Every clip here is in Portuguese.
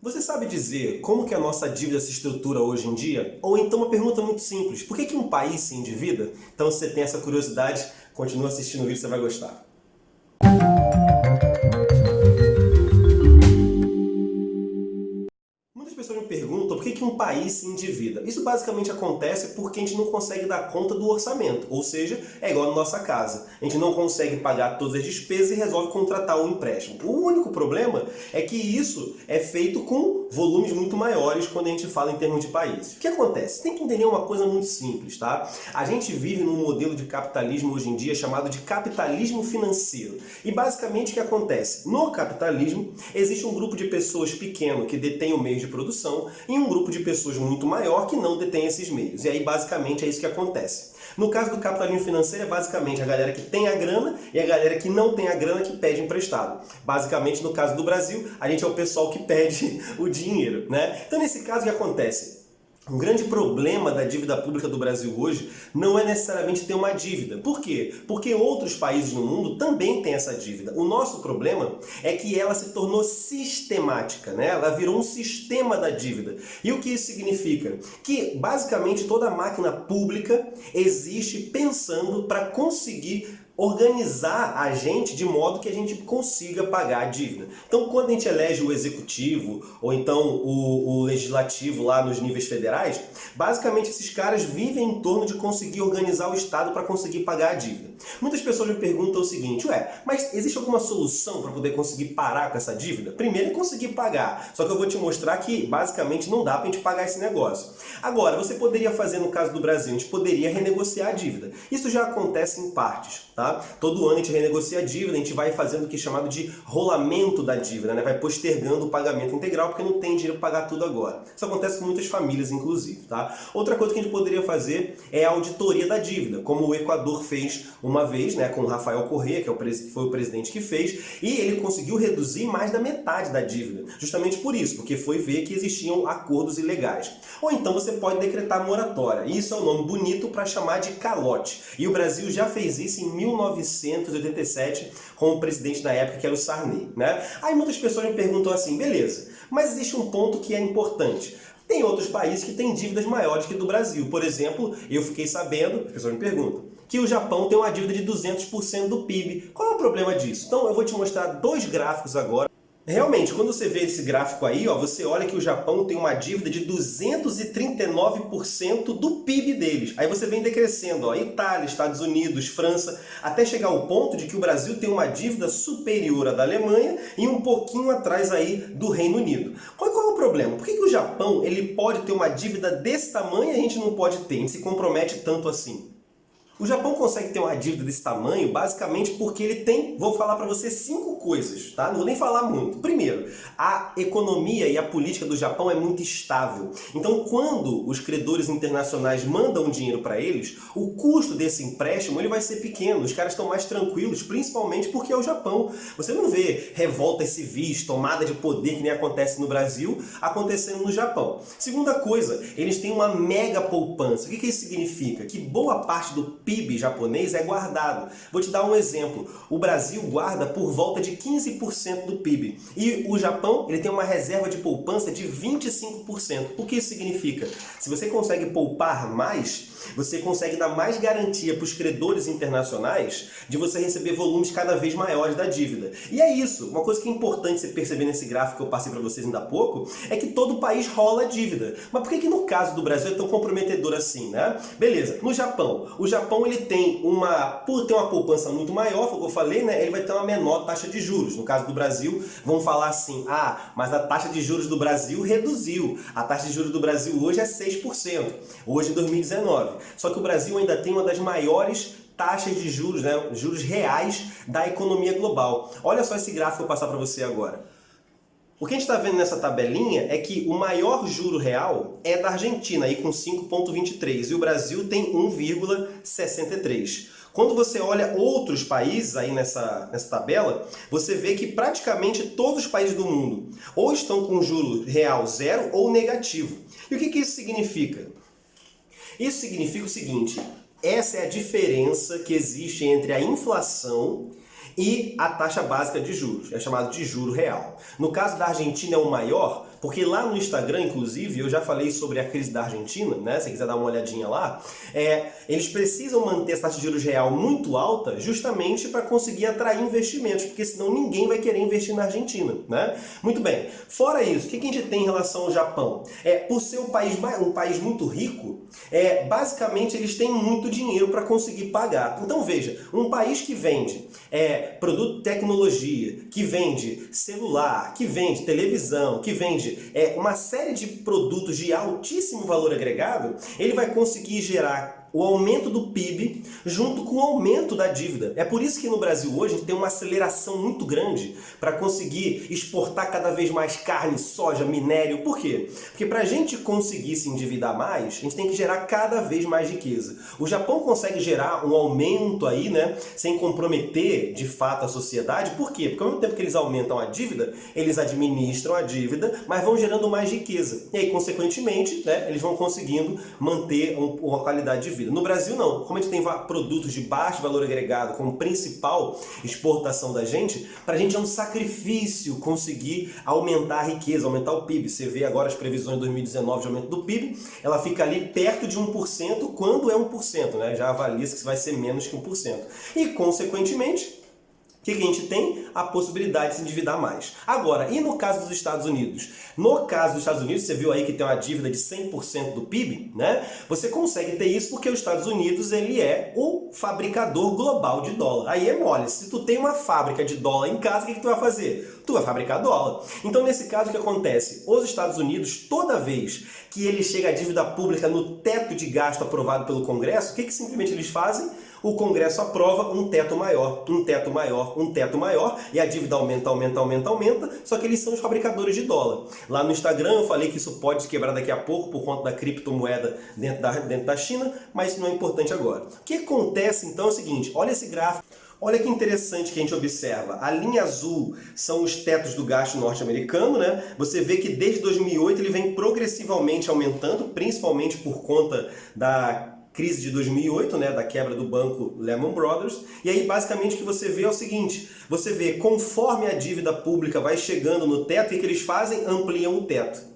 Você sabe dizer como que a nossa dívida se estrutura hoje em dia? Ou então uma pergunta muito simples, por que um país se endivida? Então se você tem essa curiosidade, continua assistindo o vídeo, você vai gostar. Muitas pessoas me perguntam por que um país se endivida. Isso basicamente acontece porque a gente não consegue dar conta do orçamento, ou seja, é igual na nossa casa. A gente não consegue pagar todas as despesas e resolve contratar um empréstimo. O único problema é que isso é feito com volumes muito maiores quando a gente fala em termos de país. O que acontece? Tem que entender uma coisa muito simples, tá? A gente vive num modelo de capitalismo hoje em dia chamado de capitalismo financeiro. E basicamente o que acontece? No capitalismo existe um grupo de pessoas pequeno que detém o meio de produção e um grupo de pessoas muito maior que não detém esses meios. E aí basicamente é isso que acontece. No caso do capitalismo financeiro é basicamente a galera que tem a grana e a galera que não tem a grana que pede emprestado. Basicamente no caso do Brasil, a gente é o pessoal que pede o dinheiro, né? Então nesse caso o que acontece? Um grande problema da dívida pública do Brasil hoje não é necessariamente ter uma dívida. Por quê? Porque outros países no mundo também têm essa dívida. O nosso problema é que ela se tornou sistemática, né? Ela virou um sistema da dívida. E o que isso significa? Que basicamente toda a máquina pública existe pensando para conseguir organizar a gente de modo que a gente consiga pagar a dívida. Então, quando a gente elege o executivo ou então o legislativo lá nos níveis federais, basicamente esses caras vivem em torno de conseguir organizar o Estado para conseguir pagar a dívida. Muitas pessoas me perguntam o seguinte, mas existe alguma solução para poder conseguir parar com essa dívida? Primeiro é conseguir pagar, só que eu vou te mostrar que basicamente não dá para a gente pagar esse negócio. Agora, você poderia fazer no caso do Brasil, a gente poderia renegociar a dívida. Isso já acontece em partes, tá? Todo ano a gente renegocia a dívida, a gente vai fazendo o que é chamado de rolamento da dívida, né? Vai postergando o pagamento integral porque não tem dinheiro para pagar tudo agora. Isso acontece com muitas famílias, inclusive, tá? Outra coisa que a gente poderia fazer é a auditoria da dívida, como o Equador fez uma vez, né, com o Rafael Correa, que foi o presidente que fez, e ele conseguiu reduzir mais da metade da dívida, justamente por isso, porque foi ver que existiam acordos ilegais. Ou então você pode decretar moratória, isso é um nome bonito para chamar de calote, e o Brasil já fez isso em 1987 com o presidente na época que era o Sarney, né? Aí muitas pessoas me perguntam assim, beleza, mas existe um ponto que é importante. Tem outros países que têm dívidas maiores que do Brasil. Por exemplo, eu fiquei sabendo, as pessoas me perguntam, que o Japão tem uma dívida de 200% do PIB. Qual é o problema disso? Então eu vou te mostrar dois gráficos agora. Realmente, quando você vê esse gráfico aí, você olha que o Japão tem uma dívida de 239% do PIB deles. Aí você vem decrescendo, Itália, Estados Unidos, França, até chegar ao ponto de que o Brasil tem uma dívida superior à da Alemanha e um pouquinho atrás aí do Reino Unido. Qual é o problema? Por que o Japão ele pode ter uma dívida desse tamanho e a gente não pode ter? A gente se compromete tanto assim? O Japão consegue ter uma dívida desse tamanho basicamente porque ele tem, vou falar para você 5 coisas, tá? Não vou nem falar muito. Primeiro, a economia e a política do Japão é muito estável. Então, quando os credores internacionais mandam dinheiro para eles, o custo desse empréstimo ele vai ser pequeno. Os caras estão mais tranquilos, principalmente porque é o Japão. Você não vê revoltas civis, tomada de poder que nem acontece no Brasil, acontecendo no Japão. Segunda coisa, eles têm uma mega poupança. O que isso significa? Que boa parte do PIB japonês é guardado. Vou te dar um exemplo. O Brasil guarda por volta de 15% do PIB. E o Japão ele tem uma reserva de poupança de 25%. O que isso significa? Se você consegue poupar mais, você consegue dar mais garantia para os credores internacionais de você receber volumes cada vez maiores da dívida. E é isso. Uma coisa que é importante você perceber nesse gráfico que eu passei para vocês ainda há pouco é que todo o país rola dívida. Mas por que no caso do Brasil é tão comprometedor assim, né? Beleza. No Japão, o Japão ele tem por ter uma poupança muito maior, foi o que eu falei, né? Ele vai ter uma menor taxa de juros. No caso do Brasil, vão falar assim, mas a taxa de juros do Brasil reduziu. A taxa de juros do Brasil hoje é 6%, hoje em 2019. Só que o Brasil ainda tem uma das maiores taxas de juros, né? Juros reais da economia global. Olha só esse gráfico que eu vou passar para você agora. O que a gente está vendo nessa tabelinha é que o maior juro real é da Argentina, aí com 5,23, e o Brasil tem 1,63. Quando você olha outros países aí nessa tabela, você vê que praticamente todos os países do mundo ou estão com juro real zero ou negativo. E o que isso significa? Isso significa o seguinte, essa é a diferença que existe entre a inflação e a taxa básica de juros, é chamado de juro real. No caso da Argentina é o maior, Porque lá no Instagram, inclusive, eu já falei sobre a crise da Argentina, né? Se você quiser dar uma olhadinha lá, eles precisam manter essa taxa de juros real muito alta justamente para conseguir atrair investimentos, porque senão ninguém vai querer investir na Argentina, né? Muito bem. Fora isso, o que a gente tem em relação ao Japão? Por ser um país muito rico, basicamente eles têm muito dinheiro para conseguir pagar. Então veja, um país que vende produto de tecnologia, que vende celular, que vende televisão, que vende uma série de produtos de altíssimo valor agregado, ele vai conseguir gerar o aumento do PIB junto com o aumento da dívida. É por isso que no Brasil hoje a gente tem uma aceleração muito grande para conseguir exportar cada vez mais carne, soja, minério. Por quê? Porque para a gente conseguir se endividar mais, a gente tem que gerar cada vez mais riqueza. O Japão consegue gerar um aumento aí, né, sem comprometer de fato a sociedade. Por quê? Porque ao mesmo tempo que eles aumentam a dívida, eles administram a dívida, mas vão gerando mais riqueza. E aí, consequentemente, né, eles vão conseguindo manter uma qualidade de vida. No Brasil não, como a gente tem produtos de baixo valor agregado como principal exportação da gente, para a gente é um sacrifício conseguir aumentar a riqueza, aumentar o PIB. Você vê agora as previsões de 2019 de aumento do PIB, ela fica ali perto de 1% quando é 1%, né? Já avalia-se que vai ser menos que 1%. E, consequentemente, o que a gente tem? A possibilidade de se endividar mais. Agora, e no caso dos Estados Unidos? No caso dos Estados Unidos, você viu aí que tem uma dívida de 100% do PIB, né? Você consegue ter isso porque os Estados Unidos, ele é o fabricador global de dólar. Aí é mole. Se tu tem uma fábrica de dólar em casa, o que tu vai fazer? Tu vai fabricar dólar. Então, nesse caso, o que acontece? Os Estados Unidos, toda vez que ele chega a dívida pública no teto de gasto aprovado pelo Congresso, o que simplesmente eles fazem? O Congresso aprova um teto maior, um teto maior, um teto maior, e a dívida aumenta, aumenta, aumenta, aumenta, só que eles são os fabricadores de dólar. Lá no Instagram eu falei que isso pode quebrar daqui a pouco por conta da criptomoeda dentro da China, mas isso não é importante agora. O que acontece então é o seguinte, olha esse gráfico. Olha que interessante que a gente observa. A linha azul são os tetos do gasto norte-americano, né? Você vê que desde 2008 ele vem progressivamente aumentando, principalmente por conta da crise de 2008, né, da quebra do banco Lehman Brothers. E aí, basicamente, o que você vê é o seguinte, você vê, conforme a dívida pública vai chegando no teto, o que eles fazem? Ampliam o teto.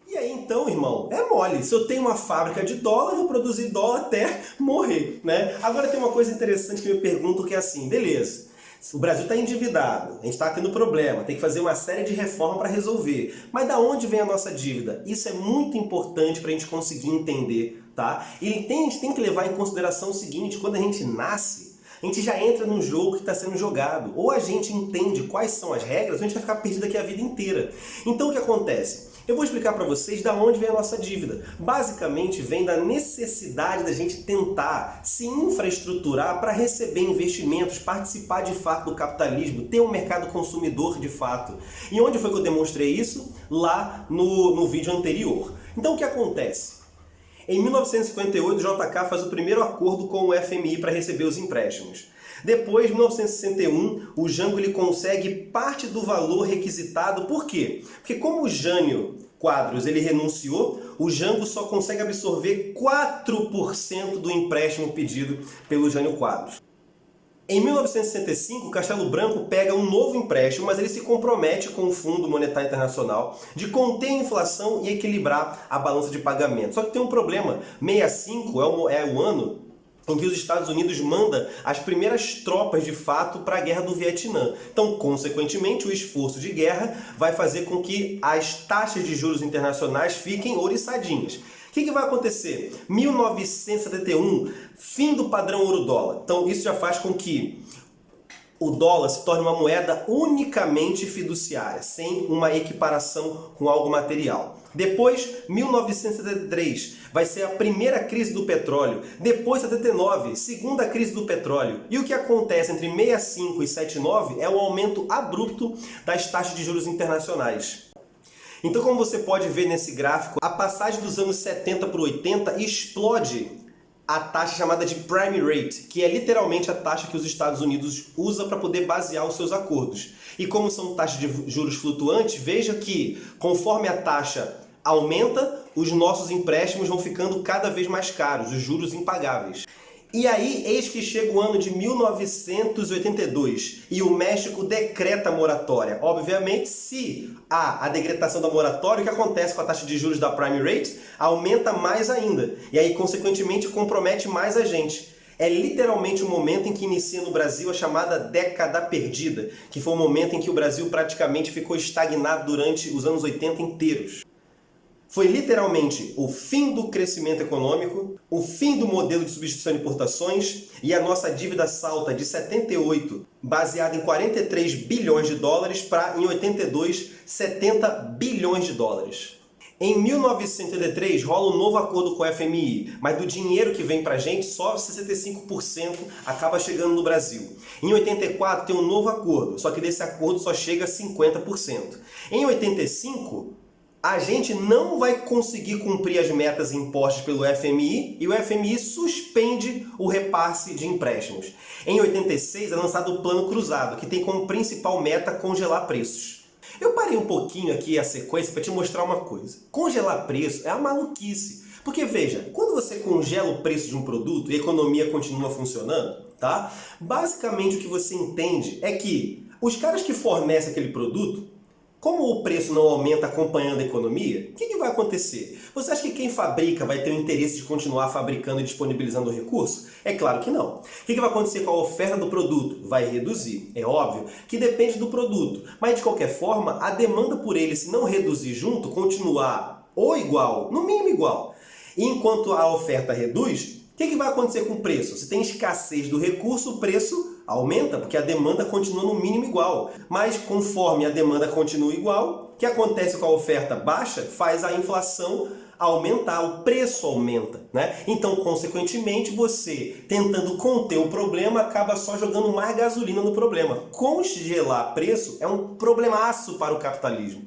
E aí, então, irmão, é mole. Se eu tenho uma fábrica de dólar, eu vou produzir dólar até morrer, né? Agora tem uma coisa interessante que me perguntam, que é assim, beleza, o Brasil está endividado, a gente está tendo problema, tem que fazer uma série de reformas para resolver. Mas da onde vem a nossa dívida? Isso é muito importante para a gente conseguir entender, tá? E a gente tem que levar em consideração o seguinte, quando a gente nasce, a gente já entra num jogo que está sendo jogado. Ou a gente entende quais são as regras, ou a gente vai ficar perdido aqui a vida inteira. Então o que acontece? Eu vou explicar para vocês da onde vem a nossa dívida. Basicamente vem da necessidade da gente tentar se infraestruturar para receber investimentos, participar de fato do capitalismo, ter um mercado consumidor de fato. E onde foi que eu demonstrei isso? Lá no vídeo anterior. Então o que acontece? Em 1958, o JK faz o primeiro acordo com o FMI para receber os empréstimos. Depois, em 1961, o Jango ele consegue parte do valor requisitado. Por quê? Porque como o Jânio Quadros ele renunciou, o Jango só consegue absorver 4% do empréstimo pedido pelo Jânio Quadros. Em 1965, o Castelo Branco pega um novo empréstimo, mas ele se compromete com o Fundo Monetário Internacional de conter a inflação e equilibrar a balança de pagamento. Só que tem um problema, 65 é o ano em que os Estados Unidos manda as primeiras tropas de fato para a guerra do Vietnã. Então, consequentemente, o esforço de guerra vai fazer com que as taxas de juros internacionais fiquem ouriçadinhas. O que vai acontecer? 1971, fim do padrão ouro-dólar. Então, isso já faz com que o dólar se torne uma moeda unicamente fiduciária, sem uma equiparação com algo material. Depois, 1973, vai ser a primeira crise do petróleo. Depois, 79, segunda crise do petróleo. E o que acontece entre 65 e 79 é o aumento abrupto das taxas de juros internacionais. Então, como você pode ver nesse gráfico, a passagem dos anos 70 para o 80 explode a taxa chamada de prime rate, que é literalmente a taxa que os Estados Unidos usa para poder basear os seus acordos. E como são taxas de juros flutuantes, veja que conforme a taxa aumenta, os nossos empréstimos vão ficando cada vez mais caros, os juros impagáveis. E aí, eis que chega o ano de 1982 e o México decreta a moratória. Obviamente, se há a decretação da moratória, o que acontece com a taxa de juros da Prime Rate? Aumenta mais ainda. E aí, consequentemente, compromete mais a gente. É literalmente o momento em que inicia no Brasil a chamada década perdida, que foi o momento em que o Brasil praticamente ficou estagnado durante os anos 80 inteiros. Foi literalmente o fim do crescimento econômico, o fim do modelo de substituição de importações e a nossa dívida salta de 78, baseada em 43 bilhões de dólares, para, em 82, 70 bilhões de dólares. Em 1983 rola um novo acordo com o FMI, mas do dinheiro que vem pra gente, só 65% acaba chegando no Brasil. Em 84 tem um novo acordo, só que desse acordo só chega a 50%. Em 85... a gente não vai conseguir cumprir as metas impostas pelo FMI e o FMI suspende o repasse de empréstimos. Em 86 é lançado o Plano Cruzado, que tem como principal meta congelar preços. Eu parei um pouquinho aqui a sequência para te mostrar uma coisa. Congelar preço é uma maluquice. Porque veja, quando você congela o preço de um produto e a economia continua funcionando, tá? Basicamente o que você entende é que os caras que fornecem aquele produto, como o preço não aumenta acompanhando a economia, o que vai acontecer? Você acha que quem fabrica vai ter o interesse de continuar fabricando e disponibilizando o recurso? É claro que não. O que vai acontecer com a oferta do produto? Vai reduzir. É óbvio que depende do produto, mas de qualquer forma, a demanda por ele, se não reduzir junto, continuar ou igual, no mínimo igual. E enquanto a oferta reduz, o que vai acontecer com o preço? Se tem escassez do recurso, o preço aumenta, porque a demanda continua no mínimo igual. Mas conforme a demanda continua igual, o que acontece com a oferta baixa faz a inflação aumentar, o preço aumenta, né? Então, consequentemente, você tentando conter o problema acaba só jogando mais gasolina no problema. Congelar preço é um problemaço para o capitalismo.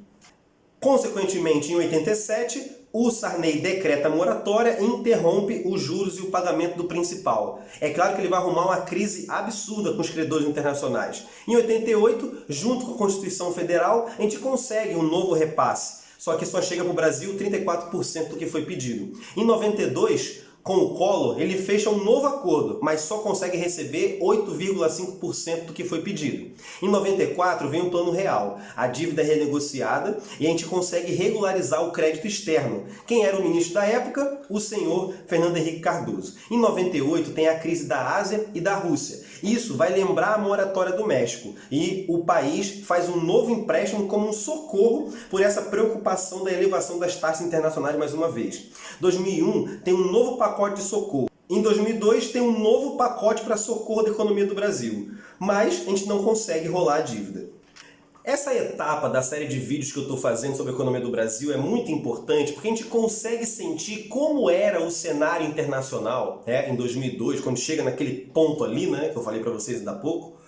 Consequentemente, em 87, o Sarney decreta a moratória e interrompe os juros e o pagamento do principal. É claro que ele vai arrumar uma crise absurda com os credores internacionais. Em 88, junto com a Constituição Federal, a gente consegue um novo repasse. Só que só chega para o Brasil 34% do que foi pedido. Em 92, com o Collor, ele fecha um novo acordo, mas só consegue receber 8,5% do que foi pedido. Em 94 vem o Plano Real. A dívida é renegociada e a gente consegue regularizar o crédito externo. Quem era o ministro da época? O senhor Fernando Henrique Cardoso. Em 98 tem a crise da Ásia e da Rússia. Isso vai lembrar a moratória do México. E o país faz um novo empréstimo como um socorro por essa preocupação da elevação das taxas internacionais mais uma vez. 2001 tem um novo pacote de socorro. Em 2002 tem um novo pacote para socorro da economia do Brasil. Mas a gente não consegue rolar a dívida. Essa etapa da série de vídeos que eu estou fazendo sobre a economia do Brasil é muito importante porque a gente consegue sentir como era o cenário internacional, em 2002, quando chega naquele ponto ali, que eu falei para vocês ainda há pouco,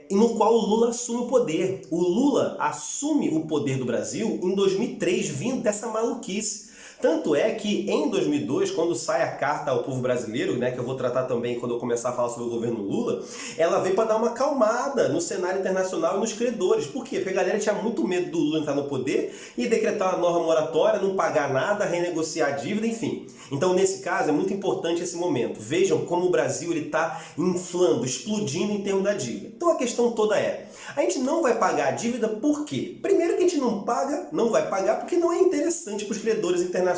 no qual o Lula assume o poder. O Lula assume o poder do Brasil em 2003, vindo dessa maluquice. Tanto é que em 2002, quando sai a carta ao povo brasileiro, que eu vou tratar também quando eu começar a falar sobre o governo Lula, ela veio para dar uma acalmada no cenário internacional e nos credores. Por quê? Porque a galera tinha muito medo do Lula entrar no poder e decretar uma norma moratória, não pagar nada, renegociar a dívida, enfim. Então, nesse caso, é muito importante esse momento. Vejam como o Brasil está inflando, explodindo em termos da dívida. Então, a questão toda é, a gente não vai pagar a dívida por quê? Primeiro que a gente não vai pagar porque não é interessante para os credores internacionais,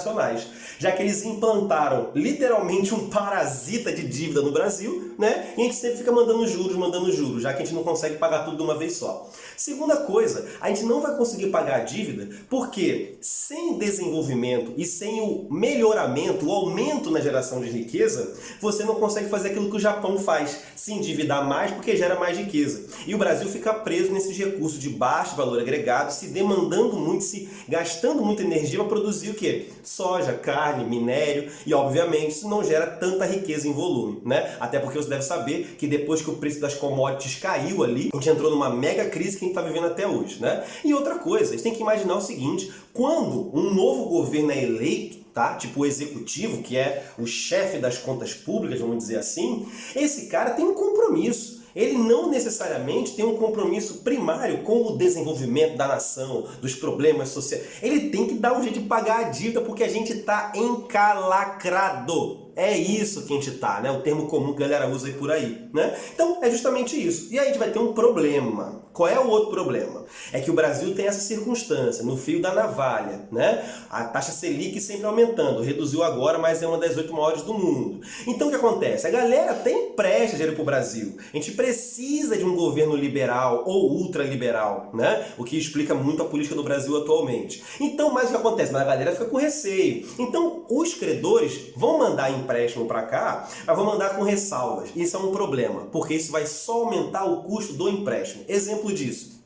já que eles implantaram literalmente um parasita de dívida no Brasil, e a gente sempre fica mandando juros, já que a gente não consegue pagar tudo de uma vez só. Segunda coisa, a gente não vai conseguir pagar a dívida porque sem desenvolvimento e sem o melhoramento, o aumento na geração de riqueza, você não consegue fazer aquilo que o Japão faz, se endividar mais porque gera mais riqueza. E o Brasil fica preso nesses recursos de baixo valor agregado, se demandando muito, se gastando muita energia para produzir o quê? Soja, carne, minério e, obviamente, isso não gera tanta riqueza em volume, Até porque você deve saber que depois que o preço das commodities caiu ali, a gente entrou numa mega crise que a gente está vivendo até hoje, E outra coisa, a gente tem que imaginar o seguinte, quando um novo governo é eleito, tipo o executivo, que é o chefe das contas públicas, vamos dizer assim, esse cara tem um compromisso. Ele não necessariamente tem um compromisso primário com o desenvolvimento da nação, dos problemas sociais. Ele tem que dar um jeito de pagar a dívida porque a gente está encalacrado. É isso que a gente tá, né? O termo comum que a galera usa aí por aí, né? Então, é justamente isso. E aí a gente vai ter um problema. Qual é o outro problema? É que o Brasil tem essa circunstância, no fio da navalha, né? A taxa Selic sempre aumentando, reduziu agora, mas é uma das 8 maiores do mundo. Então o que acontece? A galera até empresta dinheiro pro Brasil. A gente precisa de um governo liberal ou ultraliberal, né? O que explica muito a política do Brasil atualmente. Então, mas o que acontece? Mas a galera fica com receio. Então, os credores vão mandar empréstimo para cá, mas vão mandar com ressalvas. Isso é um problema, porque isso vai só aumentar o custo do empréstimo. Exemplo disso,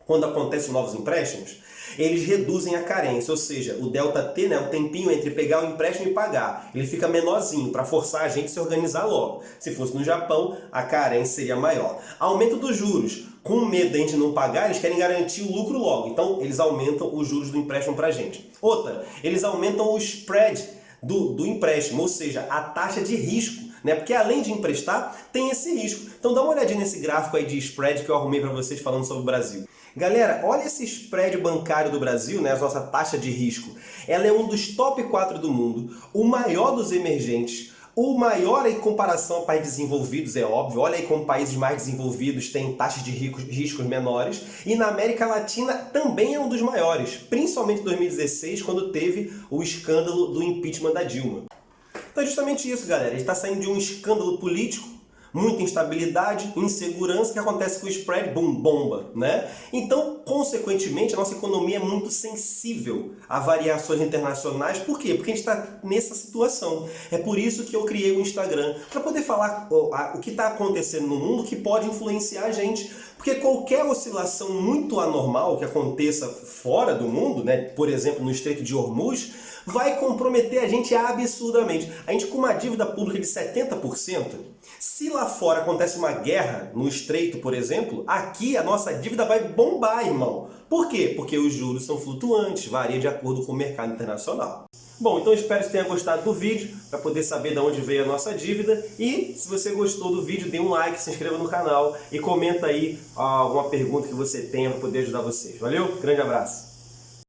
quando acontecem novos empréstimos, eles reduzem a carência, ou seja, o delta T, né, o tempinho entre pegar o empréstimo e pagar, ele fica menorzinho para forçar a gente a se organizar logo. Se fosse no Japão, a carência seria maior. Aumento dos juros. Com medo de a gente não pagar, eles querem garantir o lucro logo. Então, eles aumentam os juros do empréstimo para a gente. Outra, eles aumentam o spread do empréstimo, ou seja, a taxa de risco. Né? Porque além de emprestar, tem esse risco. Então dá uma olhadinha nesse gráfico aí de spread que eu arrumei para vocês falando sobre o Brasil. Galera, olha esse spread bancário do Brasil, né? A nossa taxa de risco. Ela é um dos top 4 do mundo, o maior dos emergentes, o maior em comparação a países desenvolvidos, é óbvio. Olha aí como países mais desenvolvidos têm taxas de riscos menores. E na América Latina também é um dos maiores, principalmente em 2016, quando teve o escândalo do impeachment da Dilma. Então é justamente isso, galera. A gente está saindo de um escândalo político, muita instabilidade, insegurança, que acontece com o spread, boom, bomba, né? Então, consequentemente, a nossa economia é muito sensível a variações internacionais. Por quê? Porque a gente está nessa situação. É por isso que eu criei o Instagram, para poder falar o que está acontecendo no mundo que pode influenciar a gente. Porque qualquer oscilação muito anormal que aconteça fora do mundo, né? Por exemplo, no Estreito de Hormuz, vai comprometer a gente absurdamente. A gente com uma dívida pública de 70%, se lá fora acontece uma guerra no Estreito, por exemplo, aqui a nossa dívida vai bombar, irmão. Por quê? Porque os juros são flutuantes, varia de acordo com o mercado internacional. Bom, então espero que você tenha gostado do vídeo, para poder saber de onde veio a nossa dívida. E se você gostou do vídeo, dê um like, se inscreva no canal e comenta aí alguma pergunta que você tenha para poder ajudar vocês. Valeu? Grande abraço!